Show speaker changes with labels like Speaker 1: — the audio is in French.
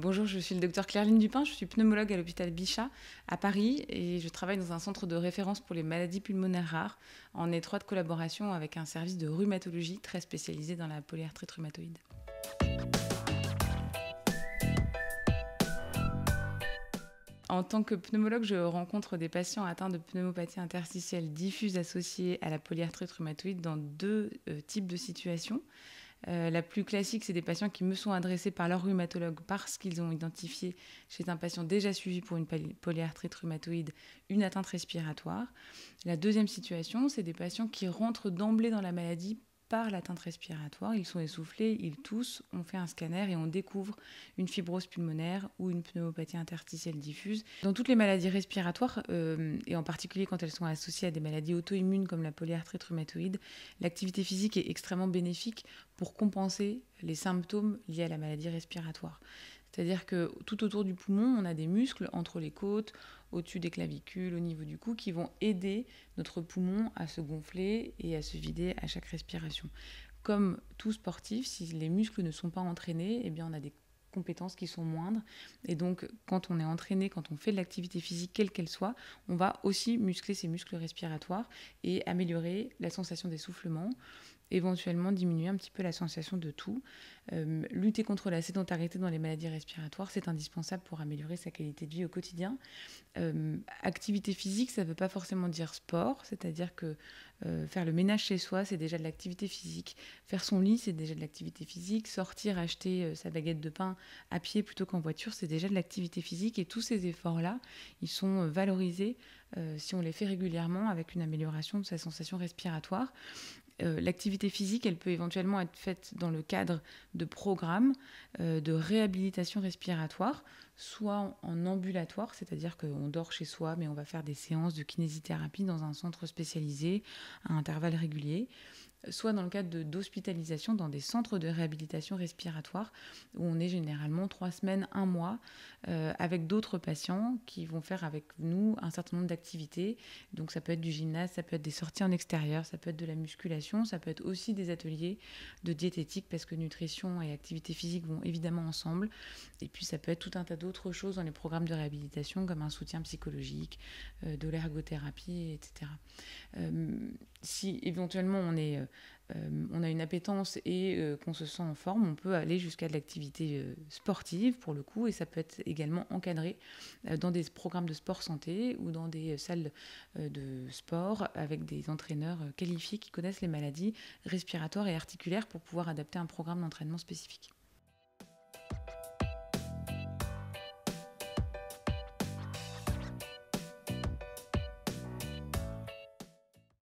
Speaker 1: Bonjour, je suis le docteur Claire-Lune Dupin, je suis pneumologue à l'hôpital Bichat à Paris et je travaille dans un centre de référence pour les maladies pulmonaires rares en étroite collaboration avec un service de rhumatologie très spécialisé dans la polyarthrite rhumatoïde. En tant que pneumologue, je rencontre des patients atteints de pneumopathie interstitielle diffuse associée à la polyarthrite rhumatoïde dans deux types de situations. La plus classique, c'est des patients qui me sont adressés par leur rhumatologue parce qu'ils ont identifié chez un patient déjà suivi pour une polyarthrite rhumatoïde une atteinte respiratoire. La deuxième situation, c'est des patients qui rentrent d'emblée dans la maladie par l'atteinte respiratoire. Ils sont essoufflés, ils toussent, on fait un scanner et on découvre une fibrose pulmonaire ou une pneumopathie interstitielle diffuse. Dans toutes les maladies respiratoires, et en particulier quand elles sont associées à des maladies auto-immunes comme la polyarthrite rhumatoïde, l'activité physique est extrêmement bénéfique pour compenser les symptômes liés à la maladie respiratoire. C'est-à-dire que tout autour du poumon, on a des muscles entre les côtes, au-dessus des clavicules, au niveau du cou, qui vont aider notre poumon à se gonfler et à se vider à chaque respiration. Comme tout sportif, si les muscles ne sont pas entraînés, eh bien on a des compétences qui sont moindres. Et donc, quand on est entraîné, quand on fait de l'activité physique, quelle qu'elle soit, on va aussi muscler ses muscles respiratoires et améliorer la sensation d'essoufflement, éventuellement diminuer un petit peu la sensation de toux. Lutter contre la sédentarité dans les maladies respiratoires, c'est indispensable pour améliorer sa qualité de vie au quotidien. Activité physique, ça ne veut pas forcément dire sport, c'est-à-dire que faire le ménage chez soi, c'est déjà de l'activité physique. Faire son lit, c'est déjà de l'activité physique. Sortir, acheter sa baguette de pain à pied plutôt qu'en voiture, c'est déjà de l'activité physique. Et tous ces efforts-là, ils sont valorisés si on les fait régulièrement avec une amélioration de sa sensation respiratoire. L'activité physique, elle peut éventuellement être faite dans le cadre de programmes de réhabilitation respiratoire, soit en ambulatoire, c'est-à-dire qu'on dort chez soi, mais on va faire des séances de kinésithérapie dans un centre spécialisé à intervalles réguliers, soit dans le cadre d'hospitalisation dans des centres de réhabilitation respiratoire où on est généralement 3 semaines, 1 mois avec d'autres patients qui vont faire avec nous un certain nombre d'activités. Donc ça peut être du gymnase, ça peut être des sorties en extérieur, ça peut être de la musculation, ça peut être aussi des ateliers de diététique parce que nutrition et activité physique vont évidemment ensemble. Et puis ça peut être tout un tas d'autres choses dans les programmes de réhabilitation comme un soutien psychologique, de l'ergothérapie, etc. Si éventuellement on a une appétence et qu'on se sent en forme, on peut aller jusqu'à de l'activité sportive pour le coup, et ça peut être également encadré dans des programmes de sport santé ou dans des salles de sport avec des entraîneurs qualifiés qui connaissent les maladies respiratoires et articulaires pour pouvoir adapter un programme d'entraînement spécifique.